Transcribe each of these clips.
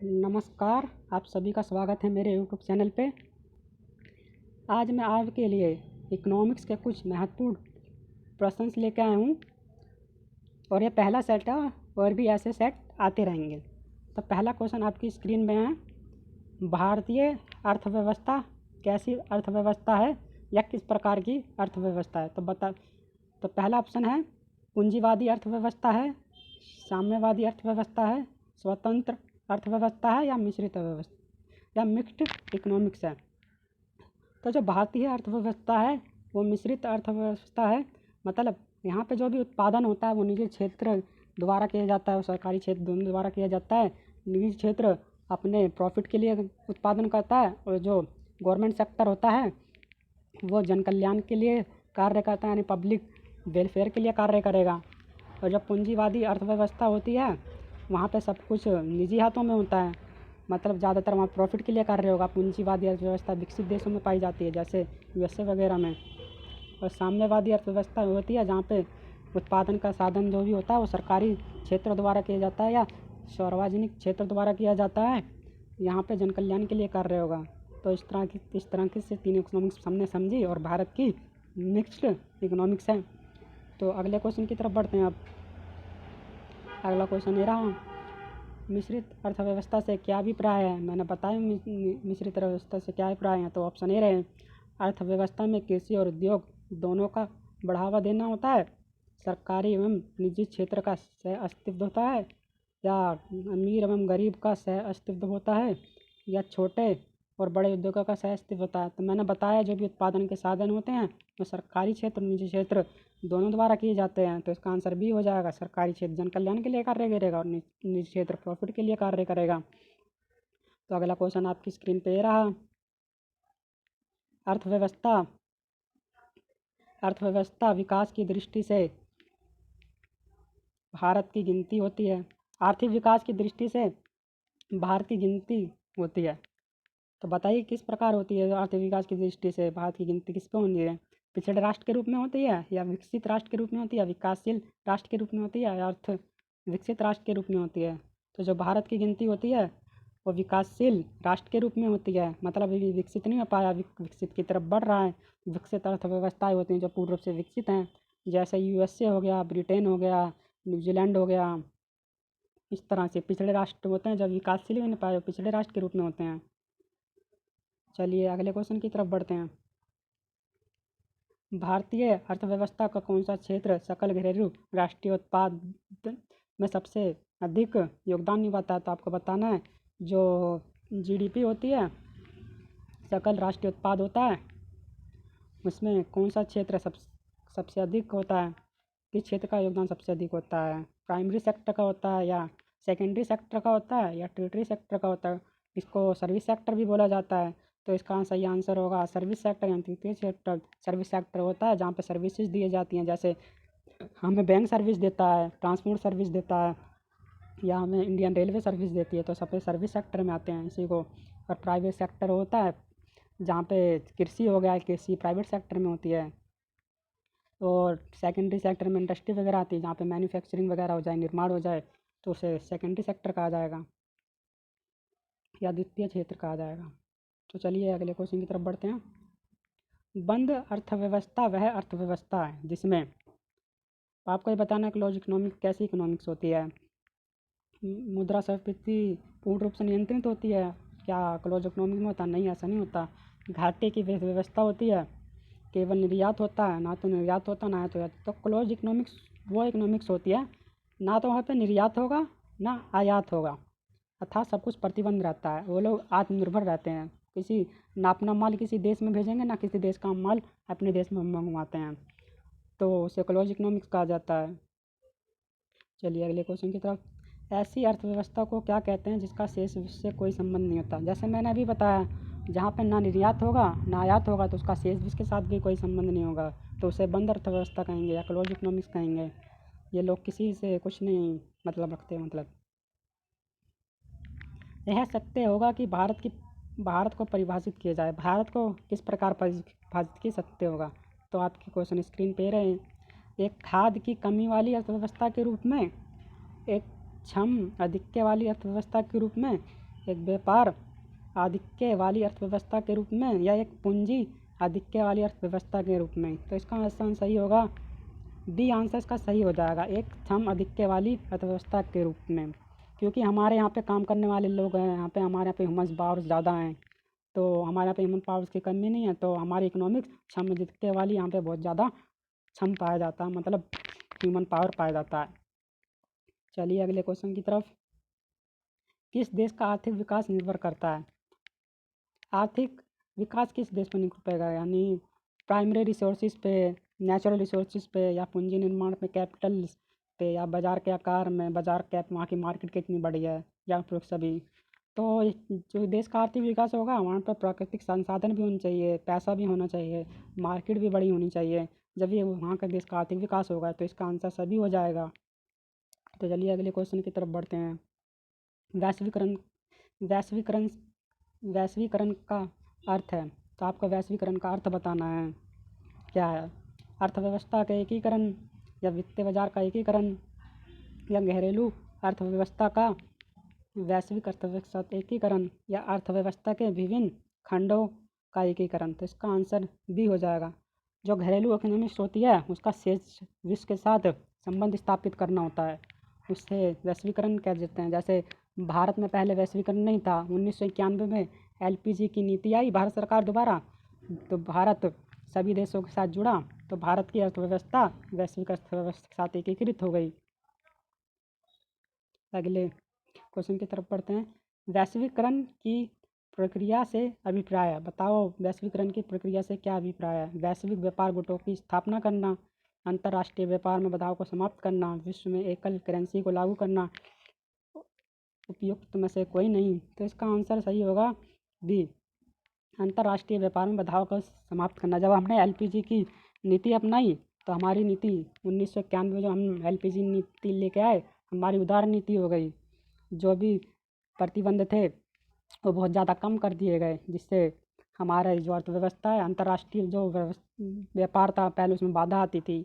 नमस्कार, आप सभी का स्वागत है मेरे यूट्यूब चैनल पे। आज मैं आपके लिए इकोनॉमिक्स के कुछ महत्वपूर्ण प्रश्न लेकर आया हूँ और ये पहला सेट है और भी ऐसे सेट आते रहेंगे। तो पहला क्वेश्चन आपकी स्क्रीन में है, भारतीय अर्थव्यवस्था कैसी अर्थव्यवस्था है या किस प्रकार की अर्थव्यवस्था है? तो पहला ऑप्शन है पूंजीवादी अर्थव्यवस्था है, साम्यवादी अर्थव्यवस्था है, स्वतंत्र अर्थव्यवस्था है या मिश्रित अर्थव्यवस्था या मिक्स्ड इकोनॉमिक्स है। तो जो भारतीय अर्थव्यवस्था है वो मिश्रित अर्थव्यवस्था है। मतलब यहाँ पे जो भी उत्पादन होता है वो निजी क्षेत्र द्वारा किया जाता है और सरकारी क्षेत्र दोनों द्वारा किया जाता है। निजी क्षेत्र अपने प्रॉफिट के लिए उत्पादन करता है और जो गवर्नमेंट सेक्टर होता है वो जन कल्याण के लिए कार्य करता है, यानी पब्लिक वेलफेयर के लिए कार्य करेगा। और जब पूंजीवादी अर्थव्यवस्था होती है वहाँ पे सब कुछ निजी हाथों में होता है, मतलब ज़्यादातर वहाँ प्रॉफिट के लिए कार्य होगा। पूंजीवादी अर्थव्यवस्था विकसित देशों में पाई जाती है जैसे यूएसए वगैरह में। और साम्यवादी अर्थव्यवस्था होती है जहाँ पे उत्पादन का साधन जो भी होता है वो सरकारी क्षेत्र द्वारा किया जाता है या सार्वजनिक क्षेत्र द्वारा किया जाता है। यहाँ पे जन कल्याण के लिए कार्य होगा। तो इस तरह की से तीन इकोनॉमिक्स हमने समझी और भारत की मिक्स्ड इकोनॉमिक्स है। तो अगले क्वेश्चन की तरफ बढ़ते हैं अब। अगला क्वेश्चन ये रहा, मिश्रित अर्थव्यवस्था से क्या अभिप्राय है? मैंने बताया मिश्रित अर्थव्यवस्था से क्या अभिप्राय है। तो ऑप्शन ए रहे, अर्थव्यवस्था में कृषि और उद्योग दोनों का बढ़ावा देना होता है, सरकारी एवं निजी क्षेत्र का सह अस्तित्व होता है, या अमीर एवं गरीब का सह अस्तित्व होता है, या छोटे और बड़े उद्योगों का सह अस्तित्व होता है। तो मैंने बताया जो भी उत्पादन के साधन होते हैं वो सरकारी क्षेत्र निजी क्षेत्र दोनों द्वारा किए जाते हैं। तो इसका आंसर बी हो जाएगा, सरकारी क्षेत्र जन कल्याण के लिए कार्य करेगा और निजी क्षेत्र प्रॉफिट के लिए कार्य करेगा। तो अगला क्वेश्चन आपकी स्क्रीन पे रहा, अर्थव्यवस्था विकास की दृष्टि से भारत की गिनती होती है। आर्थिक विकास की दृष्टि से भारत की गिनती होती है। तो बताइए किस प्रकार होती है आर्थिक विकास की दृष्टि से भारत की गिनती किस पे होती है? पिछड़े राष्ट्र के रूप में होती है, या विकसित राष्ट्र के रूप में होती है, विकासशील राष्ट्र के रूप में होती है, या अर्थ विकसित राष्ट्र के रूप में होती है? तो जो भारत की गिनती होती है वो विकासशील राष्ट्र के रूप में होती है। मतलब अभी विकसित नहीं हो पाया, विकसित की तरफ बढ़ रहा है। विकसित अर्थव्यवस्थाएँ होती हैं जो पूर्ण रूप से विकसित हैं, जैसे यूएसए हो गया, ब्रिटेन हो गया, न्यूजीलैंड हो गया। इस तरह से पिछड़े राष्ट्र होते हैं जब विकासशील ही नहीं पाए, पिछड़े राष्ट्र के रूप में होते हैं। चलिए अगले क्वेश्चन की तरफ बढ़ते हैं। भारतीय अर्थव्यवस्था का कौन सा क्षेत्र सकल घरेलू राष्ट्रीय उत्पाद में सबसे अधिक योगदान निभाता है? तो आपको बताना है जो जीडीपी होती है, सकल राष्ट्रीय उत्पाद होता है, उसमें कौन सा क्षेत्र सबसे अधिक होता है? किस क्षेत्र का योगदान सबसे अधिक होता है? प्राइमरी सेक्टर का होता है, या सेकेंडरी सेक्टर का होता है, या टर्टियरी सेक्टर का होता है? इसको सर्विस सेक्टर भी बोला जाता है। तो इसका सही आंसर होगा सर्विस सेक्टर, यानी तृतीय सेक्टर। सर्विस सेक्टर होता है जहाँ पे सर्विसेज दी जाती हैं, जैसे हमें बैंक सर्विस देता है, ट्रांसपोर्ट सर्विस देता है, या हमें इंडियन रेलवे सर्विस देती है। तो सब सर्विस सेक्टर में आते हैं इसी को। और प्राइवेट सेक्टर होता है जहाँ पे कृषि हो गया, कृषि प्राइवेट सेक्टर में होती है। और सेकेंडरी सेक्टर में इंडस्ट्री वगैरह आती है जहाँ पे मैन्युफैक्चरिंग वगैरह हो जाए, निर्माण हो जाए, तो उसे सेकेंडरी सेक्टर कहा जाएगा या द्वितीय क्षेत्र कहा जाएगा। तो चलिए अगले क्वेश्चन की तरफ बढ़ते हैं। बंद अर्थव्यवस्था वह अर्थव्यवस्था है जिसमें, आपको ये बताना है क्लोज इकोनॉमिक कैसी इकोनॉमिक्स होती है? मुद्रास्फीति पूर्ण रूप से नियंत्रित होती है क्या क्लोज इकोनॉमिक में होता? नहीं, ऐसा नहीं होता। घाटे की व्यवस्था होती है, केवल निर्यात होता है, ना तो निर्यात होता ना तो तो क्लोज इकोनॉमिक्स वो इकोनॉमिक्स होती है ना तो वहाँ पे निर्यात होगा ना आयात होगा, अर्थात सब कुछ प्रतिबंध रहता है। वो लोग आत्मनिर्भर रहते हैं, किसी ना अपना माल किसी देश में भेजेंगे ना किसी देश का माल अपने देश में मंगवाते हैं। तो उसे क्लोज इकोनॉमिक्स कहा जाता है। चलिए अगले क्वेश्चन की तरफ। ऐसी अर्थव्यवस्था को क्या कहते हैं जिसका शेष से कोई संबंध नहीं होता? जैसे मैंने अभी बताया, जहाँ पे ना निर्यात होगा ना आयात होगा तो उसका शेष विश्व के साथ भी कोई संबंध नहीं होगा, तो उसे बंद अर्थव्यवस्था कहेंगे या क्लोज इकोनॉमिक्स कहेंगे। ये लोग किसी से कुछ नहीं मतलब रखते। मतलब यह सत्य होगा कि भारत को परिभाषित किया जाए, भारत को किस प्रकार परिभाषित की सत्य होगा? तो आपके क्वेश्चन स्क्रीन पे रहे। एक खाद की कमी वाली अर्थव्यवस्था के रूप में, एक क्षम आधिक्य वाली अर्थव्यवस्था के रूप में, एक व्यापार आधिक्य वाली अर्थव्यवस्था के रूप में या एक पूंजी आधिक्य वाली अर्थव्यवस्था के रूप में? तो इसका आंसर सही होगा बी आंसर इसका सही हो जाएगा, एक श्रम आधिक्य वाली अर्थव्यवस्था के रूप में, क्योंकि हमारे यहाँ पे काम करने वाले लोग हैं, हमारे यहाँ पे ह्यूमन पावर्स ज़्यादा हैं, तो हमारे यहाँ पे ह्यूमन पावर्स की कमी नहीं है, तो हमारी इकोनॉमिक्स श्रम आधिक्य वाली यहाँ पे बहुत ज़्यादा श्रम पाया जाता है, मतलब ह्यूमन पावर पाया जाता है। चलिए अगले क्वेश्चन की तरफ। किस देश का आर्थिक विकास निर्भर करता है? आर्थिक विकास किस देश पर निर्भर करेगा, यानी प्राइमरी रिसोर्सेज पे, नेचुरल रिसोर्सेज पे, या पूंजी निर्माण पे, कैपिटल पे, या बाज़ार के आकार में, बाज़ार कैप, वहाँ की मार्केट कितनी बड़ी है, या फिर सभी? तो जो देश का आर्थिक विकास होगा वहाँ पर प्राकृतिक संसाधन भी होने चाहिए, पैसा भी होना चाहिए, मार्केट भी बड़ी होनी चाहिए, जब ये वहाँ का देश का आर्थिक विकास होगा, तो इसका आंसर सभी हो जाएगा। तो चलिए अगले क्वेश्चन की तरफ बढ़ते हैं। वैश्वीकरण वैश्वीकरण वैश्वीकरण का अर्थ है, तो आपको वैश्वीकरण का अर्थ बताना है क्या है? अर्थव्यवस्था का एकीकरण, या वित्तीय बाजार का एकीकरण, या घरेलू अर्थव्यवस्था का वैश्विक अर्थव्यवस्था एकीकरण, या अर्थव्यवस्था के विभिन्न खंडों का एकीकरण? तो इसका आंसर बी हो जाएगा। जो घरेलू इकोनॉमिक्स होती है उसका शेष विश्व के साथ संबंध स्थापित करना होता है, उससे वैश्वीकरण कह देते हैं। जैसे भारत में पहले वैश्वीकरण नहीं था, 1991 में LPG की नीति आई भारत सरकार द्वारा, तो भारत सभी देशों के साथ जुड़ा, तो भारत की अर्थव्यवस्था वैश्विक अर्थव्यवस्था के साथ एकीकृत हो गई। अगले क्वेश्चन की तरफ पढ़ते हैं। वैश्वीकरण की प्रक्रिया से अभिप्राय है, बताओ वैश्वीकरण की प्रक्रिया से क्या अभिप्राय है? वैश्विक व्यापार गुटों की स्थापना करना, अंतर्राष्ट्रीय व्यापार में बाधाओं को समाप्त करना, विश्व में एकल करेंसी को लागू करना, उपयुक्त में से कोई नहीं? तो इसका आंसर सही होगा बी, अंतर्राष्ट्रीय व्यापार में बाधाओं को समाप्त करना। जब हमने LPG की नीति अपनाई, तो हमारी नीति 1991 में जो हम LPG नीति लेके आए, हमारी उदार नीति हो गई। जो भी प्रतिबंध थे वो बहुत ज़्यादा कम कर दिए गए, जिससे हमारा जो अर्थव्यवस्था है, अंतर्राष्ट्रीय जो व्यापार था पहले उसमें बाधा आती थी,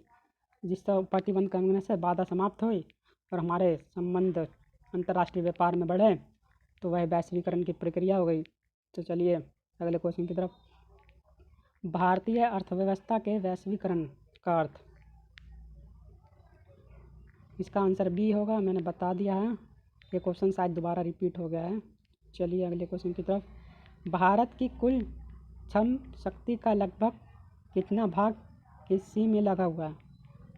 जिससे प्रतिबंध करने से बाधा समाप्त हुई और हमारे संबंध अंतर्राष्ट्रीय व्यापार में बढ़े, तो वह वैश्वीकरण की प्रक्रिया हो गई। तो चलिए अगले क्वेश्चन की तरफ। भारतीय अर्थव्यवस्था के वैश्वीकरण का अर्थ? इसका आंसर बी होगा, मैंने बता दिया है, ये क्वेश्चन शायद दोबारा रिपीट हो गया है। चलिए अगले क्वेश्चन की तरफ। भारत की कुल श्रम शक्ति का लगभग कितना भाग कृषि में लगा हुआ है?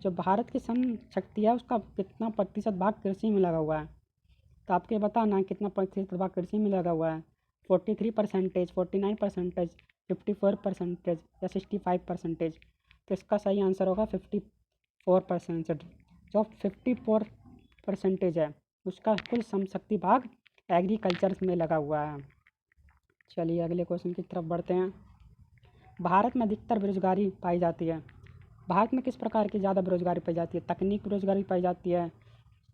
जो भारत की श्रम शक्ति है उसका कितना प्रतिशत भाग कृषि में लगा हुआ है? तो आपके बताना कितना प्रतिशत भाग कृषि में लगा हुआ है। 43%, 49%, 54% या 65%? तो इसका सही आंसर होगा 54%। जो 54% है उसका कुल श्रम शक्ति भाग एग्रीकल्चर में लगा हुआ है। चलिए अगले क्वेश्चन की तरफ बढ़ते हैं। भारत में अधिकतर बेरोजगारी पाई जाती है। भारत में किस प्रकार की ज़्यादा बेरोजगारी पाई जाती है? तकनीक बेरोजगारी पाई जाती है,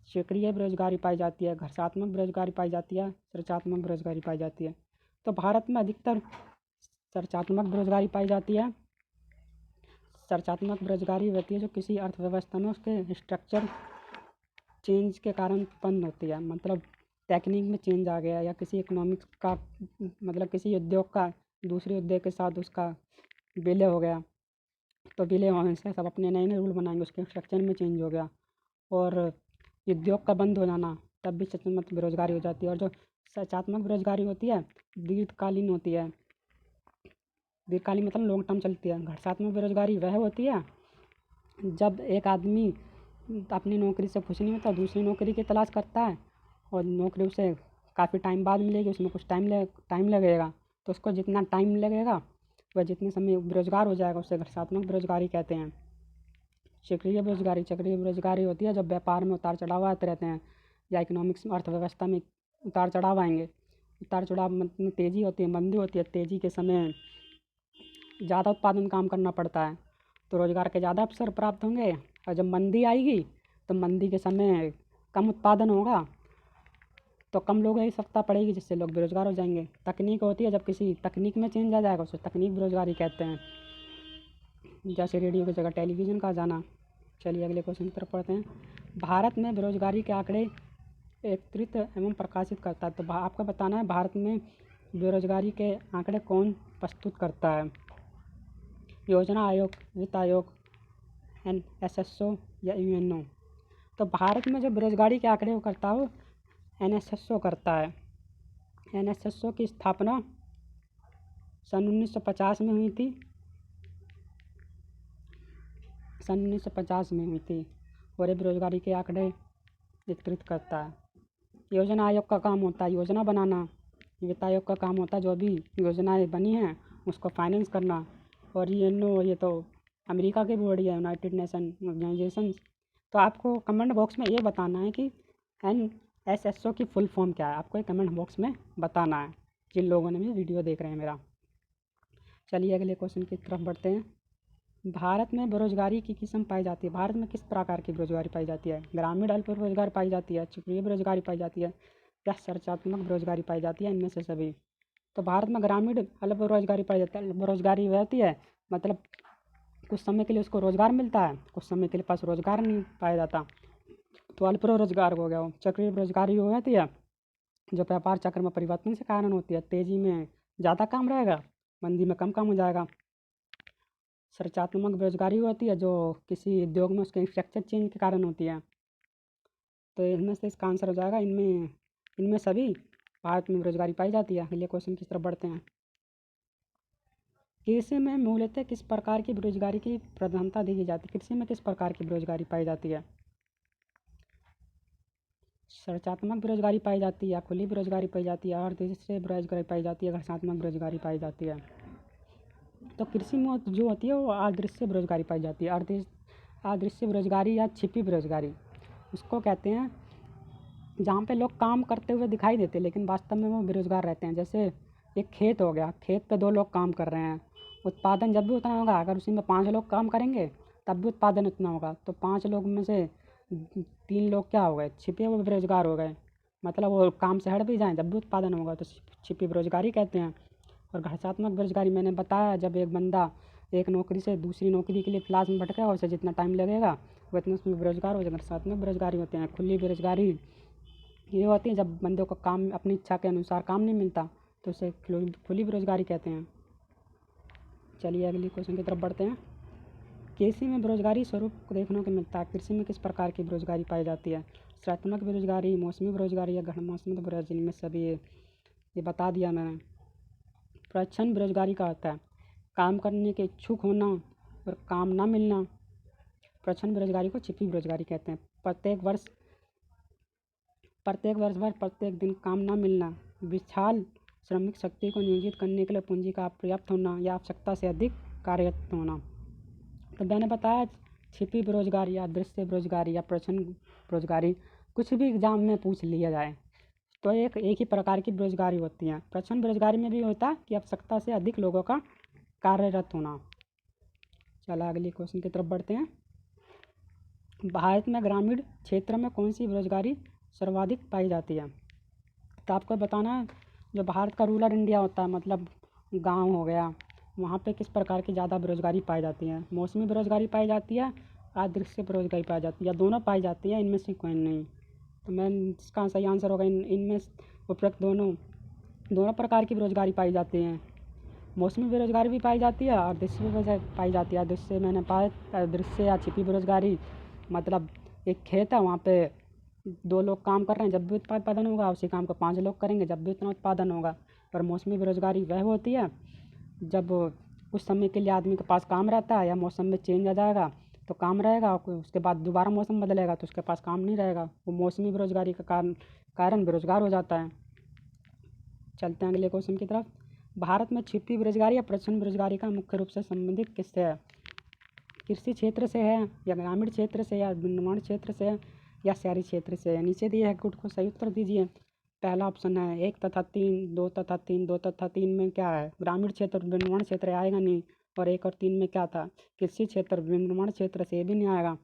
क्षेत्रीय बेरोजगारी पाई जाती है, घर्षात्मक बेरोजगारी पाई जाती है, संरचनात्मक बेरोजगारी पाई जाती है? तो भारत में अधिकतर संरचनात्मक बेरोजगारी पाई जाती है। संरचनात्मक बेरोजगारी होती है जो किसी अर्थव्यवस्था में उसके स्ट्रक्चर चेंज के कारण उत्पन्न होती है, मतलब टेक्निक में चेंज आ गया, या किसी इकोनॉमिक्स का, मतलब किसी उद्योग का दूसरे उद्योग के साथ उसका विलय हो गया, तो विलय होने से सब अपने नए नए रूल बनाएंगे, उसके स्ट्रक्चर में चेंज हो गया। और उद्योग का बंद हो जाना, तब भी संरचनात्मक बेरोजगारी हो जाती है। और जो संरचनात्मक बेरोजगारी होती है दीर्घकालीन होती है, दीर्घकालीन मतलब लॉन्ग टर्म चलती है। घर्षात्मक बेरोजगारी वह होती है जब एक आदमी अपनी नौकरी से खुश नहीं होता, दूसरी नौकरी की तलाश करता है, और नौकरी उसे काफ़ी टाइम बाद मिलेगी, उसमें कुछ टाइम लगेगा, तो उसको जितना टाइम लगेगा वह जितने समय बेरोजगार हो जाएगा, उसे घर्षात्मक बेरोजगारी कहते हैं। चक्रीय बेरोजगारी होती है जब व्यापार में उतार चढ़ाव आते रहते हैं, या इकोनॉमिक्स अर्थव्यवस्था में उतार चढ़ाव आएंगे। उतार चढ़ाव में तेज़ी होती है, मंदी होती है। तेज़ी के समय ज़्यादा उत्पादन काम करना पड़ता है, तो रोज़गार के ज़्यादा अवसर प्राप्त होंगे। और जब मंदी आएगी तो मंदी के समय कम उत्पादन होगा, तो कम लोगों की आवश्यकता पड़ेगी, जिससे लोग बेरोजगार हो जाएंगे। तकनीक होती है जब किसी तकनीक में चेंज आ जाएगा, उसे तकनीक बेरोजगारी कहते हैं, जैसे रेडियो की जगह टेलीविज़न का आ जाना। चलिए अगले क्वेश्चन की तरफ पढ़ते हैं। भारत में बेरोजगारी के आंकड़े एकत्रित एवं प्रकाशित करता है। तो आपको बताना है भारत में बेरोजगारी के आंकड़े कौन प्रस्तुत करता है। योजना आयोग, वित्त आयोग, NSSO या UNO। तो भारत में जो बेरोजगारी के आंकड़े वो करता हो NSSO करता है। NSSO की स्थापना सन 1950 में हुई थी। और ये बेरोजगारी के आंकड़े एकत्रित करता है। योजना आयोग का काम होता है योजना बनाना। वित्त आयोग का काम होता है जो भी योजनाएं बनी हैं उसको फाइनेंस करना। और UNO ये तो अमेरिका की बॉडी है, यूनाइटेड नेशन ऑर्गेनाइजेशन। तो आपको कमेंट बॉक्स में ये बताना है कि NSSO की फुल फॉर्म क्या है। आपको ये कमेंट बॉक्स में बताना है जिन लोगों ने भी वीडियो देख रहे हैं मेरा। चलिए अगले क्वेश्चन की तरफ बढ़ते हैं। भारत में बेरोजगारी की किस्म पाई जाती है। भारत में किस प्रकार की बेरोजगारी पाई जाती है। ग्रामीण अल्प बेरोजगारी पाई जाती है, चक्रीय बेरोजगारी पाई जाती है या संरचनात्मक बेरोजगारी पाई जाती है, इनमें से सभी। तो भारत में ग्रामीण अल्प बेरोजगारी पाई जाती है। अल्प बेरोजगारी वह होती है मतलब कुछ समय के लिए उसको रोजगार मिलता है, कुछ समय के लिए पास रोजगार नहीं पाया जाता, तो अल्प रोजगार हो गया। वो चक्रीय बेरोजगारी हो जाती है जो व्यापार चक्र में परिवर्तन से कारण होती है। तेजी में ज़्यादा काम रहेगा, मंदी में कम काम हो जाएगा। संरचनात्मक बेरोजगारी होती है जो किसी उद्योग में उसके इंफ्रास्ट्रक्चर चेंज के कारण होती है। तो इनमें से इसका आंसर हो जाएगा इनमें सभी भारत में बेरोजगारी पाई जाती है। अगले क्वेश्चन की तरफ बढ़ते हैं। कृषि में मूलतः किस प्रकार की बेरोजगारी की प्रधानता दी जाती है। कृषि में किस प्रकार की बेरोजगारी पाई जाती है। संरचनात्मक बेरोजगारी पाई जाती है, खुली बेरोजगारी पाई जाती है, अदृश्य बेरोजगारी पाई जाती है, घटनात्मक बेरोजगारी पाई जाती है। तो कृषि में जो होती है वो अदृश्य बेरोजगारी पाई जाती है। अदृश्य बेरोजगारी या छिपी बेरोजगारी उसको कहते हैं जहाँ पे लोग काम करते हुए दिखाई देते लेकिन वास्तव में वो बेरोजगार रहते हैं। जैसे एक खेत हो गया, खेत पे 2 लोग काम कर रहे हैं, उत्पादन जब भी उतना होगा, अगर उसी में 5 लोग काम करेंगे तब भी उत्पादन उतना होगा। तो 5 लोग में से 3 लोग क्या हो गए, छिपे हुए बेरोजगार हो गए। मतलब वो काम से हट भी जाएँ जब भी उत्पादन होगा, तो छिपी बेरोजगारी कहते हैं। और घटनात्मक बेरोजगारी मैंने बताया, जब एक बंदा एक नौकरी से दूसरी नौकरी के लिए तलाश में भटकेगा, उसे जितना टाइम लगेगा वो इतना उसमें बेरोजगार हो जाएगा। घटनात्मक बेरोजगारी होते हैं। खुली बेरोजगारी ये होती है जब बंदों को काम अपनी इच्छा के अनुसार काम नहीं मिलता, तो उसे खुली बेरोजगारी कहते हैं। चलिए अगली क्वेश्चन की तरफ बढ़ते हैं। कृषि में बेरोजगारी स्वरूप देखने को मिलता है। कृषि में किस प्रकार की बेरोजगारी पाई जाती है। संरचनात्मक बेरोजगारी, मौसमी बेरोजगारी या गैर मौसमी बेरोजगारी, में सभी ये बता दिया मैंने। प्रच्छन्न बेरोजगारी का होता है काम करने के इच्छुक होना और काम ना मिलना। प्रच्छन्न बेरोजगारी को छिपी बेरोजगारी कहते हैं। प्रत्येक वर्ष भर प्रत्येक दिन काम ना मिलना। विशाल श्रमिक शक्ति को नियोजित करने के लिए पूंजी का अपर्याप्त होना या आवश्यकता से अधिक कार्यरत होना। तो मैंने बताया छिपी बेरोजगारी या दृश्य बेरोजगारी या प्रच्छन्न बेरोजगारी कुछ भी एग्जाम में पूछ लिया जाए तो एक ही प्रकार की बेरोजगारी होती है। प्रच्छन्न बेरोजगारी में भी होता है कि आवश्यकता से अधिक लोगों का कार्यरत होना। चला अगले क्वेश्चन की तरफ बढ़ते हैं। भारत में ग्रामीण क्षेत्र में कौन सी बेरोजगारी सर्वाधिक पाई जाती है। तो आपको बताना है जो भारत का रूरल इंडिया होता है मतलब गांव हो गया, वहाँ पे किस प्रकार की ज़्यादा बेरोजगारी पाई जाती है। मौसमी बेरोजगारी पाई जाती है, अदृश्य बेरोजगारी पाई जाती है, या दोनों पाई जाती है, इनमें से कोई नहीं। तो मैं इसका सही आंसर होगा इनमें उपरोक्त दोनों प्रकार की बेरोजगारी पाई जाती हैं। मौसमी बेरोजगारी भी पाई जाती है और दृश्य भी पाई जाती है। दृश्य मैंने पाया, दृश्य या छिपी बेरोजगारी मतलब एक खेत है, वहाँ पे 2 लोग काम कर रहे हैं, जब भी उत्पादन होगा उसी काम को 5 लोग करेंगे जब भी उतना उत्पादन होगा। और मौसमी बेरोजगारी वह होती है जब कुछ समय के लिए आदमी के पास काम रहता है या मौसम में चेंज आ जाएगा तो काम रहेगा, उसके बाद दोबारा मौसम बदलेगा तो उसके पास काम नहीं रहेगा, वो मौसमी बेरोजगारी का कारण बेरोजगार हो जाता है। चलते हैं अगले क्वेश्चन की तरफ। भारत में छिपी बेरोजगारी या प्रच्छन्न बेरोजगारी का मुख्य रूप से संबंधित किससे है। कृषि क्षेत्र से है या ग्रामीण क्षेत्र से या निर्माण क्षेत्र से है या शहरी क्षेत्र से है। नीचे दिए है गुट को सही उत्तर दीजिए। पहला ऑप्शन है 1 तथा 3, 2 तथा 3, 2 तथा 3 में क्या है, ग्रामीण क्षेत्र निर्माण क्षेत्र आएगा नहीं। और 1 और 3 में क्या था, कृषि क्षेत्र निर्माण क्षेत्र से भी नहीं आएगा।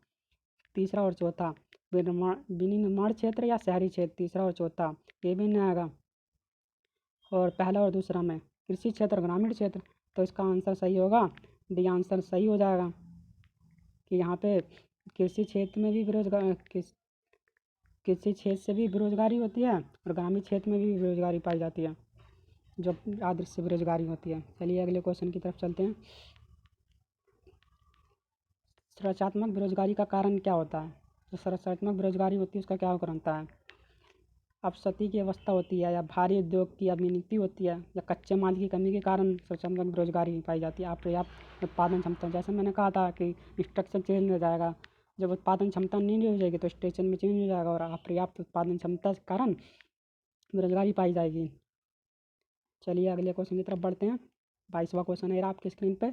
तीसरा और चौथा विनिर्माण क्षेत्र या शहरी क्षेत्र, तीसरा और चौथा ये भी नहीं आएगा। और पहला और दूसरा में कृषि क्षेत्र ग्रामीण क्षेत्र, तो इसका आंसर सही होगा, डी आंसर सही हो जाएगा कि यहाँ पे कृषि क्षेत्र में भी किसी क्षेत्र से भी बेरोजगारी होती है और ग्रामीण क्षेत्र में भी बेरोजगारी पाई जाती है, जो आदर्श बेरोजगारी होती है। चलिए अगले क्वेश्चन की तरफ चलते हैं। संरचनात्मक बेरोजगारी का कारण क्या होता है? जो संरचनात्मक बेरोजगारी होती है उसका क्या कारण होता है? अपस्थिति की अवस्था होती है, या भारी उद्योग की अनियमितता होती है, या कच्चे माल की कमी के कारण संरचनात्मक बेरोजगारी पाई जाती है। अपर्याप्त उत्पादन क्षमता, जैसे मैंने कहा था कि स्ट्रक्चर चेंज हो जाएगा, जब उत्पादन क्षमता नहीं हो जाएगी तो स्ट्रक्चर में चेंज हो जाएगा और अपर्याप्त उत्पादन क्षमता के कारण बेरोजगारी पाई जाएगी। चलिए अगले क्वेश्चन की तरफ बढ़ते हैं। 22वां क्वेश्चन है आपकी स्क्रीन पे।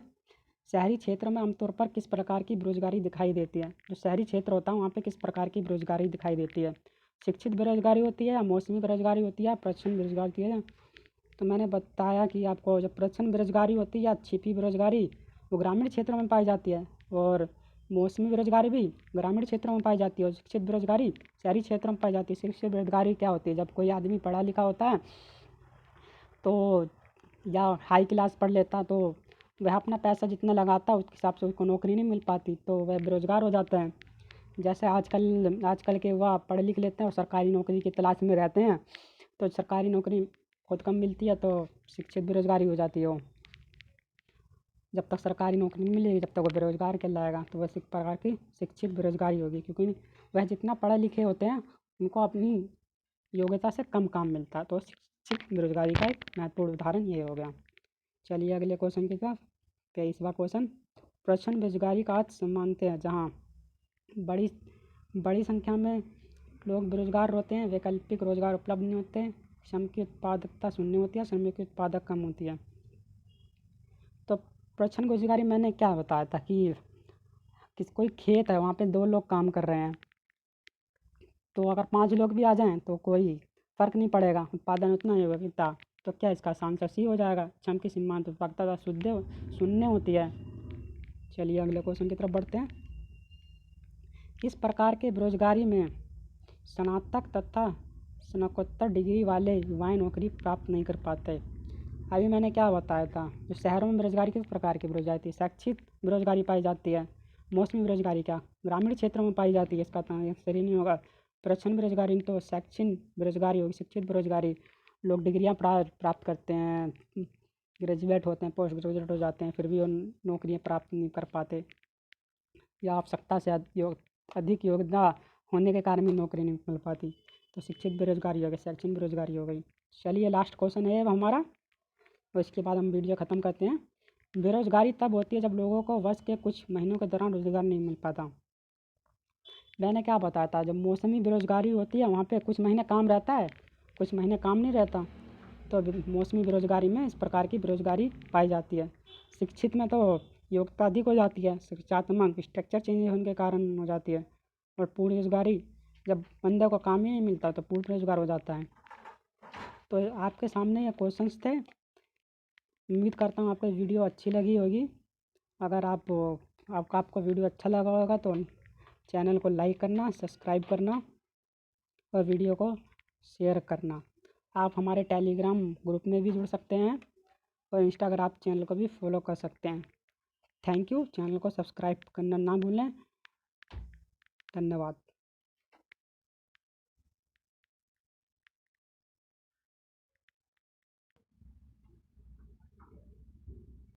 शहरी क्षेत्र में आमतौर पर किस प्रकार की बेरोजगारी दिखाई देती है? जो शहरी क्षेत्र होता है वहाँ पे किस प्रकार की बेरोजगारी दिखाई देती है? शिक्षित बेरोजगारी होती है, या मौसमी बेरोजगारी होती है, या प्रच्छन्न बेरोजगारी होती है? तो मैंने बताया कि आपको जब प्रच्छन्न बेरोजगारी होती है या छिपी बेरोजगारी वो ग्रामीण क्षेत्रों में पाई जाती है, और मौसमी बेरोजगारी भी ग्रामीण क्षेत्रों में पाई जाती है, और शिक्षित बेरोजगारी शहरी क्षेत्रों में पाई जाती है। शिक्षित बेरोजगारी क्या होती है? जब कोई आदमी पढ़ा लिखा होता है तो या हाई क्लास पढ़ लेता तो वह अपना पैसा जितना लगाता है उसके हिसाब से उसको नौकरी नहीं मिल पाती, तो वह बेरोजगार हो जाता है। जैसे आजकल के युवा पढ़ लिख लेते हैं और सरकारी नौकरी की तलाश में रहते हैं, तो सरकारी नौकरी बहुत कम मिलती है, तो शिक्षित बेरोजगारी हो जाती है वो। जब तक सरकारी नौकरी नहीं मिलेगी जब तक वो बेरोजगार कहलाएगा, तो वह एक प्रकार की शिक्षित बेरोजगारी होगी, क्योंकि वह जितना पढ़े लिखे होते हैं उनको अपनी योग्यता से कम काम मिलता है, तो शिक्षित बेरोजगारी का एक महत्वपूर्ण उदाहरण ये हो गया। चलिए अगले क्वेश्चन की तरफ। 23वां क्वेश्चन। प्रच्छन्न बेरोजगारी का अर्थ मानते हैं जहाँ बड़ी बड़ी संख्या में लोग बेरोजगार होते हैं, वैकल्पिक रोजगार उपलब्ध नहीं होते, श्रम की उत्पादकता शून्य होती है, श्रमिक की उत्पादक कम होती है। तो प्रच्छन्न बेरोजगारी मैंने क्या बताया था कि कोई खेत है वहाँ पे 2 लोग काम कर रहे हैं, तो अगर 5 लोग भी आ जाएं तो कोई फ़र्क नहीं पड़ेगा, उत्पादन उतना ही होगा। तो क्या इसका आंसर सी हो जाएगा? श्रम की सीमांत उत्पादकता शून्य होती है। चलिए अगले क्वेश्चन की तरफ बढ़ते हैं। इस प्रकार के बेरोजगारी में स्नातक तथा स्नातकोत्तर डिग्री वाले युवाएं नौकरी प्राप्त नहीं कर पाते। अभी मैंने क्या बताया था? जो शहरों में बेरोजगारी किस प्रकार की बेरोजगारी थी? शैक्षिक बेरोजगारी पाई जाती है। मौसमी बेरोजगारी क्या ग्रामीण क्षेत्रों में पाई जाती है? इसका तो आंसर ही नहीं होगा। प्रच्छन्न बेरोजगारी तो शैक्षिक बेरोजगारी होगी। शिक्षित बेरोजगारी लोग डिग्रियाँ प्राप्त करते हैं, ग्रेजुएट होते हैं, पोस्ट ग्रेजुएट हो जाते हैं, फिर भी वो नौकरियाँ प्राप्त नहीं कर पाते, या आवश्यकता से अधिक योग्यता होने के कारण भी नौकरी नहीं मिल पाती, तो शिक्षित बेरोजगारी हो गई, शैक्षिक बेरोजगारी हो गई। चलिए लास्ट क्वेश्चन है अब हमारा, और इसके बाद हम वीडियो ख़त्म करते हैं। बेरोजगारी तब होती है जब लोगों को वर्ष के कुछ महीनों के दौरान रोजगार नहीं मिल पाता। मैंने क्या बताया था? जब मौसमी बेरोजगारी होती है वहाँ पे कुछ महीने काम रहता है, कुछ महीने काम नहीं रहता, तो मौसमी बेरोजगारी में इस प्रकार की बेरोजगारी पाई जाती है। शिक्षित में तो योग्यता अधिक हो जाती है, शिक्षात्मक स्ट्रक्चर चेंज होने के कारण हो जाती है, और पूर्ण रोजगारी जब बंदे को काम ही नहीं मिलता तो पूर्ण रोजगार हो जाता है। तो आपके सामने ये क्वेश्चंस थे। उम्मीद करता हूँ आपको वीडियो अच्छी लगी होगी। अगर आपको वीडियो अच्छा लगा होगा तो चैनल को लाइक करना, सब्सक्राइब करना और वीडियो को शेयर करना। आप हमारे टेलीग्राम ग्रुप में भी जुड़ सकते हैं और इंस्टाग्राम चैनल को भी फॉलो कर सकते हैं। Thank you. चैनल को सब्सक्राइब करना ना भूलें। धन्यवाद।